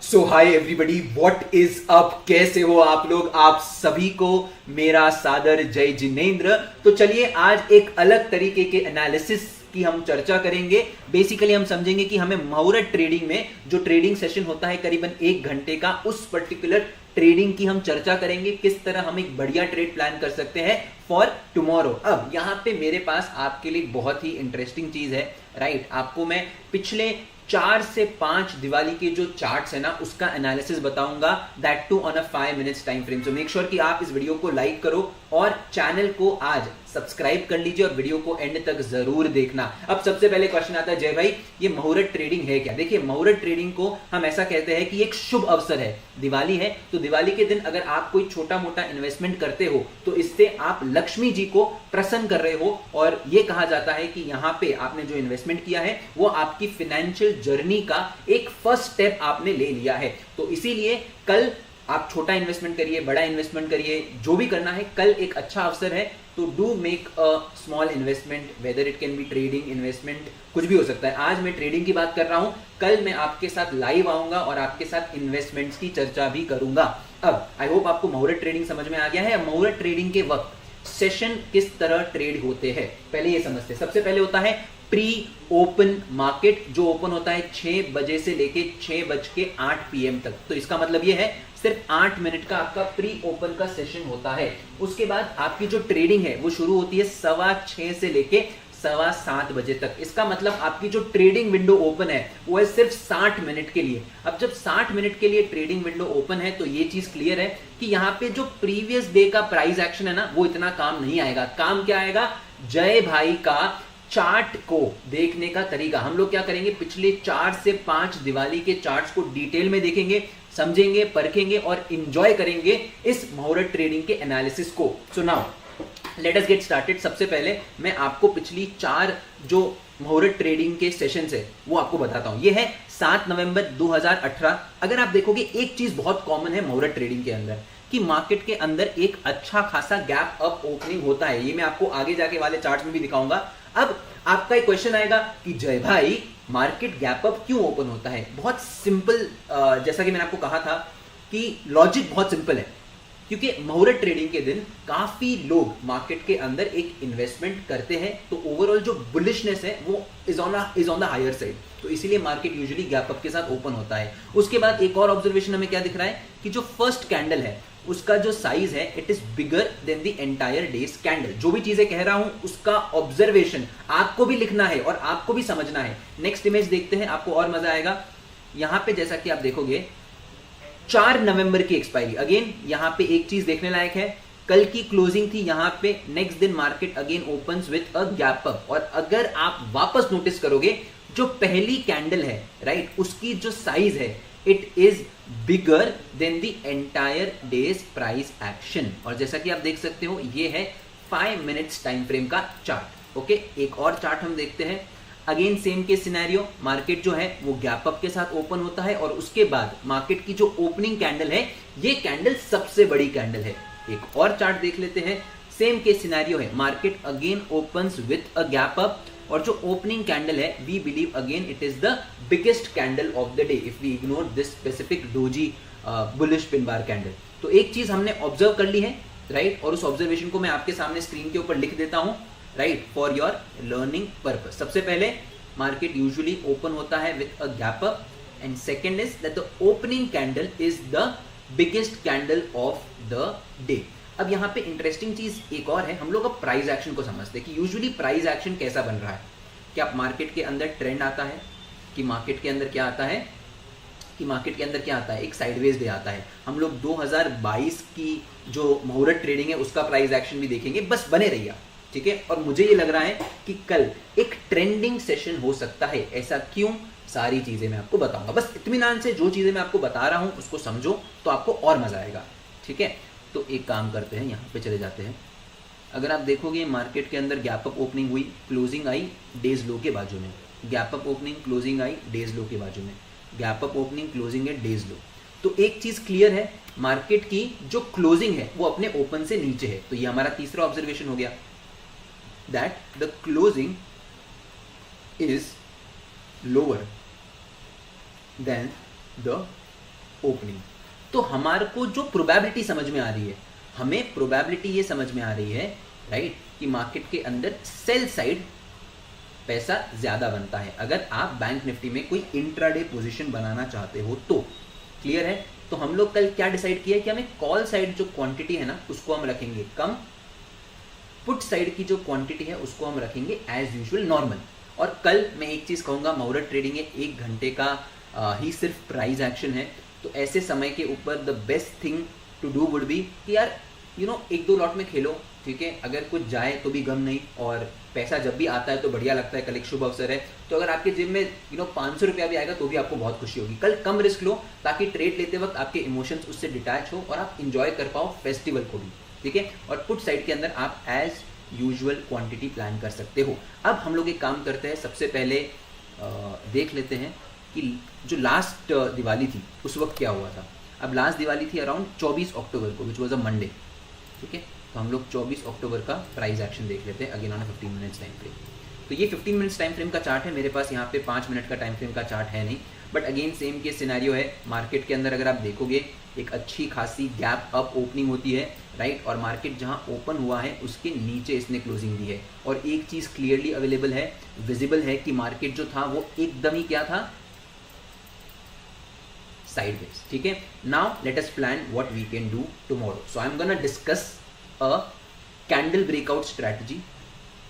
So hi everybody, what is up. कैसे हो आप लोग? आप सभी को मेरा सादर जय जिनेंद्र। तो चलिए आज एक अलग तरीके के एनालिसिस की हम चर्चा करेंगे। बेसिकली हम समझेंगे कि हमें मुहूर्त ट्रेडिंग में जो ट्रेडिंग सेशन होता है करीबन 1 घंटे का, उस पर्टिकुलर ट्रेडिंग की हम चर्चा करेंगे, किस तरह हम एक बढ़िया ट्रेड प्लान कर सकते हैं फॉर टुमारो। अब यहां पे मेरे पास आपके लिए बहुत ही इंटरेस्टिंग चीज है, राइट। आपको मैं पिछले 4 से 5 दिवाली के जो चार्ट्स है ना, उसका एनालिसिस बताऊंगा, that too on a 5 minutes time frame. So make sure कि आप इस वीडियो को लाइक करो और चैनल को आज सब्सक्राइब कर लीजिए और वीडियो को एंड तक जरूर देखना। अब सबसे पहले क्वेश्चन आता है, जय भाई ये मुहूर्त ट्रेडिंग है क्या? देखिए, मुहूर्त ट्रेडिंग को हम ऐसा कहते हैं कि एक शुभ अवसर है। दिवाली है तो दिवाली के दिन अगर आप कोई छोटा मोटा इन्वेस्टमेंट करते हो तो इससे आप लक्ष्मी जी को प्रसन्न कर रहे हो, और यह कहा जाता है कि यहां पे आपने जो इन्वेस्टमेंट किया है वो आपकी फाइनेंशियल जर्नी का एक फर्स्ट स्टेप आपने ले लिया है। तो इसीलिए कल आप छोटा इन्वेस्टमेंट करिए, बड़ा इन्वेस्टमेंट करिए, जो भी करना है, कल एक अच्छा अवसर है। तो do make a small investment, whether it can be trading, investment, कुछ भी हो सकता है। आज मैं ट्रेडिंग की बात कर रहा हूं, कल मैं आपके साथ लाइव आऊंगा और आपके साथ इन्वेस्टमेंट्स की चर्चा भी करूंगा। अब आई होप आपको मुहूर्त ट्रेडिंग समझ में आ गया है। मुहूर्त ट्रेडिंग के वक्त सेशन किस तरह ट्रेड होते हैं पहले ये समझते हैं। सबसे पहले होता है प्री ओपन मार्केट, जो ओपन होता है 6 बजे से लेके 6:08 PM तक। तो इसका मतलब ये है सिर्फ 8 मिनट का आपका प्री ओपन का सेशन होता है। उसके बाद आपकी जो ट्रेडिंग है वो शुरू होती है 6:15 से लेके 7:15 बजे तक। इसका मतलब आपकी जो ट्रेडिंग विंडो ओपन है वो है सिर्फ 60 मिनट के लिए। अब जब 60 मिनट के लिए ट्रेडिंग विंडो ओपन है तो ये चीज क्लियर है कि यहाँ पे जो प्रीवियस डे का प्राइस एक्शन है ना, वो इतना काम नहीं आएगा। काम क्या आएगा? जय भाई का चार्ट को देखने का तरीका। हम लोग क्या करेंगे, पिछले 4 से 5 दिवाली के चार्ट्स को डिटेल में देखेंगे, समझेंगे, परखेंगे और एंजॉय करेंगे इस मुहूर्त ट्रेडिंग के एनालिसिस को। सो नाउ लेट अस गेट स्टार्टेड। सबसे पहले मैं आपको पिछली 4 जो मुहूर्त ट्रेडिंग के सेशंस है वो आपको बताता हूं। ये है 7 नवंबर 2018। अगर आप देखोगे एक चीज बहुत कॉमन है मुहूर्त ट्रेडिंग के अंदर, कि मार्केट के अंदर एक अच्छा खासा गैप अप ओपनिंग होता है। ये मैं आपको आगे जाके वाले चार्ट्स में भी दिखाऊंगा। अब आपका एक क्वेश्चन आएगा कि जय भाई मार्केट गैप अप क्यों ओपन होता है? बहुत सिंपल, जैसा कि मैंने आपको कहा था कि लॉजिक बहुत सिंपल है, क्योंकि मुहूर्त ट्रेडिंग के दिन काफी लोग मार्केट के अंदर एक इन्वेस्टमेंट करते हैं, तो ओवरऑल जो बुलिशनेस है वो is on the higher side. तो इसीलिए मार्केट यूजुअली गैप अप के साथ ओपन होता है। उसके बाद एक और ऑब्जर्वेशन हमें क्या दिख रहा है कि जो फर्स्ट कैंडल है उसका जो साइज है it is bigger than the entire days candle. जो भी चीजें कह रहा हूं उसका ऑब्जर्वेशन आपको भी लिखना है और आपको भी समझना है। नेक्स्ट इमेज देखते हैं, आपको और मजा आएगा। यहां पे जैसा कि आप देखोगे 4 नवंबर की एक्सपायरी। अगेन यहां पे एक चीज देखने लायक है, कल की क्लोजिंग थी यहां पे, नेक्स्ट दिन market again opens with a gap up. और अगर आप वापस नोटिस करोगे जो पहली कैंडल है, राइट, उसकी जो साइज है it is bigger than the entire days price action. और जैसा कि आप देख सकते हो ये है 5 मिनट्स टाइम फ्रेम का चार्ट। ओके, एक और चार्ट हम देखते हैं। अगेन सेम के सिनेरियो, मार्केट जो है वो गैप अप के साथ ओपन होता है और उसके बाद मार्केट की जो ओपनिंग कैंडल है ये कैंडल सबसे बड़ी कैंडल है। एक और चार्ट देख लेते हैं, सेम के सिनेरियो है, market again opens with a gap up और जो ओपनिंग कैंडल है we believe again it is the biggest candle of the day if we ignore this specific doji bullish pin bar candle. तो एक चीज हमने observe कर ली है, right, और उस ऑब्जर्वेशन को मैं आपके सामने स्क्रीन के ऊपर लिख देता हूं, right, for your learning purpose. सबसे पहले मार्केट यूजुअली ओपन होता है with a gap up and second is that the opening candle is the biggest candle of the day. अब यहाँ पे इंटरेस्टिंग चीज एक और है, हम लोग अब प्राइस एक्शन को समझते हैं कि यूजुअली प्राइस एक्शन कैसा बन रहा है। क्या मार्केट के अंदर ट्रेंड आता है, कि मार्केट के अंदर क्या आता है, कि मार्केट के अंदर क्या आता है, एक साइडवेज डे आता है। हम लोग 2022 की जो मुहूर्त ट्रेडिंग है उसका प्राइस एक्शन भी देखेंगे, बस बने रहिए, ठीक है। और मुझे ये लग रहा है कि कल एक ट्रेंडिंग सेशन हो सकता है। ऐसा क्यों? सारी चीजें मैं आपको बताऊंगा। बस इत्मीनान से जो चीजें मैं आपको बता रहा हूं उसको समझो तो आपको और मजा आएगा, ठीक है। तो एक काम करते हैं, यहाँ पे चले जाते हैं। अगर आप देखोगे मार्केट के अंदर गैप अप ओपनिंग हुई, क्लोजिंग आई डेज लो के बाजू में, गैप अप ओपनिंग, क्लोजिंग आई डेज लो के बाजू में, गैप अप ओपनिंग, क्लोजिंग है डेज लो। तो एक चीज क्लियर है, मार्केट की जो क्लोजिंग है वो अपने ओपन से नीचे है। तो ये हमारा तीसरा ऑब्जर्वेशन हो गया, that the closing is lower than the opening. तो हमारे को जो प्रोबेबिलिटी समझ में आ रही है, हमें प्रोबेबिलिटी ये समझ में आ रही है राइट कि मार्केट के अंदर सेल साइड पैसा ज्यादा बनता है अगर आप बैंक निफ्टी में कोई इंट्राडे पोजीशन बनाना चाहते हो तो। क्लियर है? तो हम लोग कल क्या डिसाइड किया कि हमें कॉल साइड जो क्वांटिटी है ना उसको हम रखेंगे कम, पुट साइड की जो क्वांटिटी है उसको हम रखेंगे एज यूजुअल नॉर्मल। और कल मैं एक चीज कहूंगा, मुहूर्त ट्रेडिंग है, 1 घंटे का ही सिर्फ प्राइस एक्शन है। तो ऐसे समय के ऊपर the best thing to do would be कि यार एक दो लॉट में खेलो, ठीक है? अगर कुछ जाए तो भी गम नहीं, और पैसा जब भी आता है तो बढ़िया लगता है, कल एक शुभ अवसर है। तो अगर आपके जिम में 500 रुपया भी आएगा तो भी आपको बहुत खुशी होगी। कल कम रिस्क लो ताकि ट्रेड लेते वक्त आपके इमोशंस उससे डिटैच हो और आप इंजॉय कर पाओ फेस्टिवल को भी, ठीक है? और पुट साइड के अंदर आप एज यूजुअल क्वांटिटी प्लान कर सकते हो। अब हम लोग एक काम करते हैं, सबसे पहले देख लेते हैं कि जो लास्ट दिवाली थी उस वक्त क्या हुआ था। अब लास्ट दिवाली थी अराउंड 24 अक्टूबर को, विच वॉज अ मंडे, ठीक है? तो हम लोग 24 अक्टूबर का प्राइस एक्शन देख लेते हैं again on 15 minutes time frame. तो ये 15 मिनट्स टाइम फ्रेम का चार्ट है, मेरे पास यहाँ पे 5 मिनट का टाइम फ्रेम का चार्ट है नहीं, बट अगेन सेम के सिनेरियो है। मार्केट के अंदर अगर आप देखोगे एक अच्छी खासी गैप अप ओपनिंग होती है राइट, और मार्केट जहाँ ओपन हुआ है उसके नीचे इसने क्लोजिंग दी है। और एक चीज़ क्लियरली अवेलेबल है, विजिबल है कि मार्केट जो था वो एकदम ही क्या था, साइडवेज, ठीक है? Now let us plan what we can do tomorrow. So I am gonna discuss a candle breakout strategy,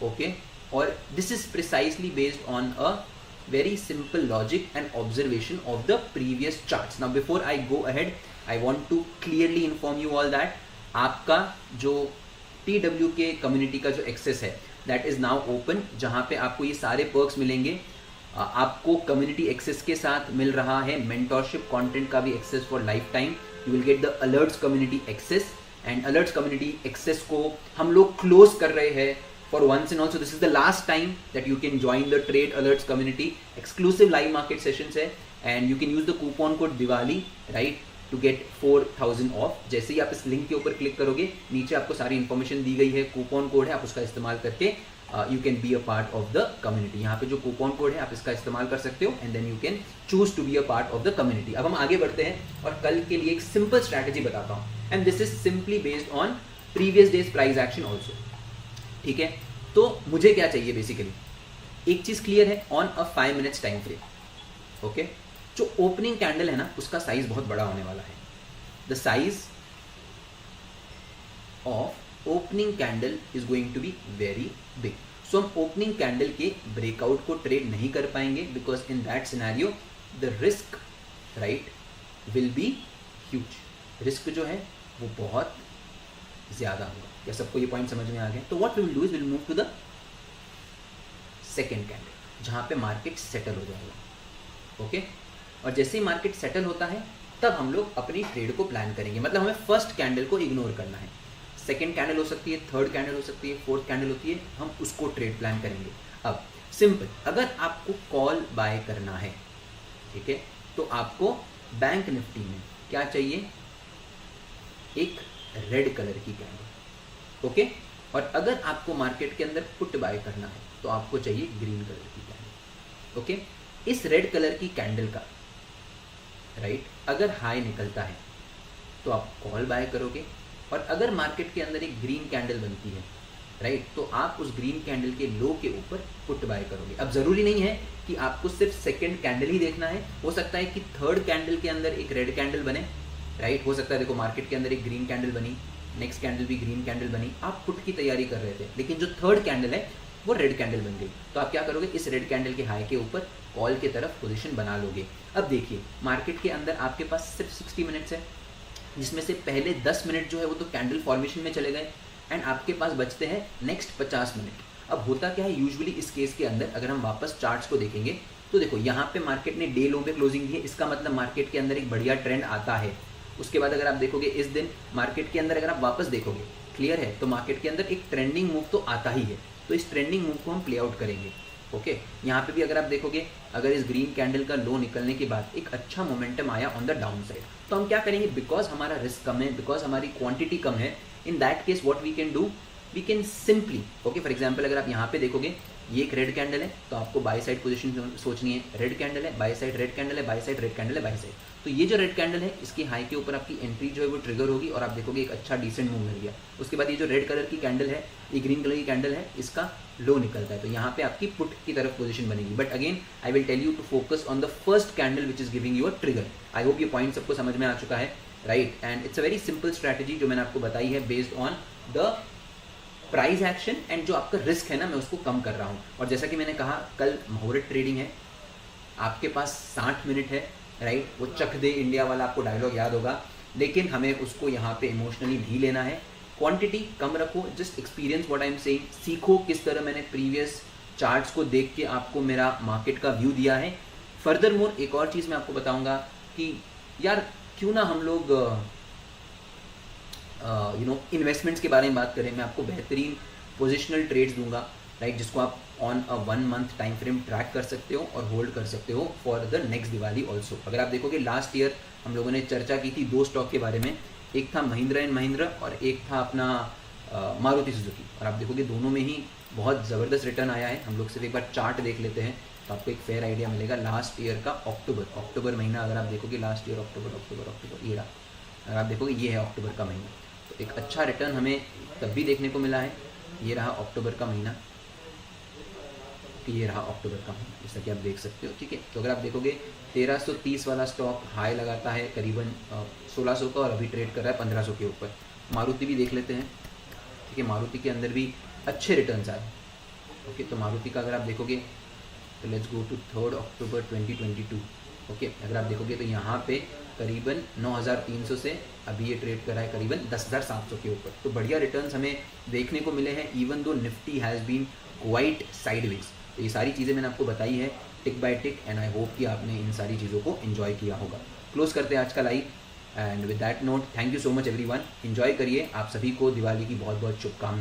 okay, or this is precisely based on a very simple logic and observation of the previous charts. Now before I go ahead, I want to clearly inform you all that आपका जो TWK community का जो access है that is now open, जहाँ पे आपको ये सारे perks मिलेंगे। आपको community access के साथ मिल रहा है mentorship content का भी access for lifetime. You will get the alerts community access, and alerts community access को हम लोग क्लोज कर रहे हैं for once and all. So this is the last time that you can join the trade alerts community. Exclusive live market sessions है and you can use the coupon code Diwali right to get 4000 off. जैसे ही आप इस link के ऊपर click करोगे नीचे आपको सारी इन्फॉर्मेशन दी गई है, कूपन कोड है, आप उसका इस्तेमाल करके you can be a part of the community. यहाँ पे जो कूपन कोड है आप इसका इस्तेमाल कर सकते हो and then you can choose to be a part of the community. अब हम आगे बढ़ते हैं और कल के लिए एक सिंपल स्ट्रैटेजी बताता हूँ and this is simply based on previous days price action also, ठीक है? तो मुझे क्या चाहिए बेसिकली, एक चीज क्लियर है, on a 5 minutes time frame, okay? जो ओपनिंग कैंडल है ना उसका साइज बहुत बड़ा होने वाला है। The size of opening candle is going to be very big. So हम ओपनिंग कैंडल के ब्रेकआउट को ट्रेड नहीं कर पाएंगे because in that scenario the risk right will be huge. Risk जो है वो बहुत ज्यादा होगा। क्या सबको ये पॉइंट समझ में आ गया? तो what we will do is will move to the second candle जहां पे मार्केट सेटल हो जाएगा, ओके? और जैसे ही मार्केट सेटल होता है तब हम लोग अपनी ट्रेड को प्लान करेंगे। मतलब हमें फर्स्ट कैंडल को इग्नोर करना है, सेकेंड कैंडल हो सकती है, थर्ड कैंडल हो सकती है, फोर्थ कैंडल होती है, हम उसको ट्रेड प्लान करेंगे। अब सिंपल, अगर आपको कॉल बाय करना है, ठीक है, तो आपको बैंक निफ्टी में क्या चाहिए, एक रेड कलर की कैंडल, ओके? और अगर आपको मार्केट के अंदर पुट बाय करना है तो आपको चाहिए ग्रीन कलर की कैंडल, ओके? इस रेड कलर की कैंडल का राइट अगर हाई निकलता है तो आप कॉल बाय करोगे, और अगर मार्केट के अंदर एक ग्रीन कैंडल बनती है राइट तो आप उस ग्रीन कैंडल के लो के ऊपर पुट बाय करोगे। अब जरूरी नहीं है कि आपको सिर्फ सेकंड कैंडल ही देखना है, हो सकता है कि थर्ड कैंडल के अंदर एक रेड कैंडल बने राइट। हो सकता है देखो मार्केट के अंदर एक ग्रीन कैंडल बनी, नेक्स्ट कैंडल भी ग्रीन कैंडल बनी, आप पुट की तैयारी कर रहे थे, लेकिन जो थर्ड कैंडल है वो रेड कैंडल बन गई, तो आप क्या करोगे, इस रेड कैंडल के हाई के ऊपर कॉल के तरफ पोजीशन बना लोगे। अब देखिए मार्केट के अंदर आपके पास सिर्फ 60 मिनट्स है, जिसमें से पहले 10 मिनट जो है वो तो कैंडल फॉर्मेशन में चले गए एंड आपके पास बचते हैं नेक्स्ट 50 मिनट। अब होता क्या है यूजुअली इस केस के अंदर, अगर हम वापस चार्ट्स को देखेंगे तो देखो यहाँ पे मार्केट ने डे लो पे क्लोजिंग दी है, इसका मतलब मार्केट के अंदर एक बढ़िया ट्रेंड आता है। उसके बाद अगर आप देखोगे इस दिन मार्केट के अंदर अगर आप वापस देखोगे, क्लियर है, तो मार्केट के अंदर एक ट्रेंडिंग मूव तो आता ही है, तो इस ट्रेंडिंग मूव को हम प्ले आउट करेंगे, ओके? यहाँ पे भी अगर आप देखोगे, अगर इस ग्रीन कैंडल का लो निकलने के बाद एक अच्छा मोमेंटम आया ऑन द डाउन साइड, तो हम क्या करेंगे, बिकॉज हमारा रिस्क कम है, बिकॉज हमारी क्वांटिटी कम है, in that case what we can do, we can simply, okay, for example अगर आप यहाँ पे देखोगे ये एक रेड कैंडल है, तो आपको बाय साइड पोजीशन सोचनी है। रेड कैंडल है, बाय साइड रेड कैंडल है, बाय साइड रेड कैंडल है, बाय साइड। तो ये जो रेड कैंडल है इसकी हाई के ऊपर आपकी एंट्री जो है वो ट्रिगर होगी और आप देखोगे एक अच्छा डिसेंट मूव मिल गया। उसके बाद ये जो रेड कलर की कैंडल है, ये ग्रीन कलर की कैंडल है, इसका लो निकलता है, तो यहाँ पे आपकी पुट की तरफ पोजीशन बनेगी। But again I will tell you to focus on the first candle which is giving you a trigger. I hope ये पॉइंट सबको समझ में आ चुका है, right. And it's a very simple strategy जो मैंने आपको बताई है based on the price action and जो आपका रिस्क है ना, मैं उसको कम कर रहा हूँ। और जैसा कि मैंने कहा कल मुहूर्त ट्रेडिंग है, आपके पास 60 मिनट है, राइट। वो चक दे इंडिया वाला आपको डायलॉग याद होगा, लेकिन हमें उसको यहाँ पे इमोशनली नहीं लेना है। क्वांटिटी कम रखो, just experience what I am saying, सीखो किस तरह मैंने प्रीवियस चार्ट्स को देख के आपको मेरा मार्केट का व्यू दिया है। फर्दर मोर एक और चीज़ मैं आपको बताऊंगा कि यार क्यों ना हम लोग इन्वेस्टमेंट्स के बारे में बात करें। मैं आपको बेहतरीन पोजिशनल ट्रेड्स दूंगा, राइट, जिसको आप on a 1 month time frame track कर सकते हो और होल्ड कर सकते हो for the next Diwali also. अगर आप देखोगे लास्ट ईयर हम लोगों ने चर्चा की थी 2 स्टॉक के बारे में, एक था महिंद्रा एंड महिंद्रा और एक था अपना मारुति सुजुकी, और आप देखोगे दोनों में ही बहुत ज़बरदस्त रिटर्न आया है। हम लोग सिर्फ एक बार चार्ट देख लेते हैं तो आपको एक फेयर आइडिया मिलेगा। लास्ट ईयर का अक्टूबर महीना अगर आप देखोगे, लास्ट ईयर अक्टूबर ये रहा, अगर आप देखोगे ये है अक्टूबर का महीना, तो एक अच्छा रिटर्न हमें तब भी देखने को मिला है। ये रहा अक्टूबर का महीना, ये रहा अक्टूबर का महीना, जैसा कि आप देख सकते हो, ठीक है। तो अगर आप देखोगे 1330 वाला स्टॉक हाई लगाता है करीबन 1600 का और अभी ट्रेड कर रहा है 1500 के ऊपर। मारुति भी देख लेते हैं, ठीक है, मारुति के अंदर भी अच्छे रिटर्न्स आए, ओके। तो मारुति का अगर आप देखोगे तो let's go to 3 October 2022, okay. अगर आप देखोगे तो यहाँ पे करीबन 9300 से अभी ये ट्रेड कर रहा है करीबन 10700 के ऊपर। तो बढ़िया रिटर्न्स हमें देखने को मिले हैं, even though Nifty has been quite sideways. तो ये सारी चीज़ें मैंने आपको बताई है tick by tick, and I hope कि आपने इन सारी चीज़ों को एंजॉय किया होगा। क्लोज करते हैं आज का live, and with that note thank you so much everyone, enjoy करिए। आप सभी को दिवाली की बहुत बहुत शुभकामनाएं।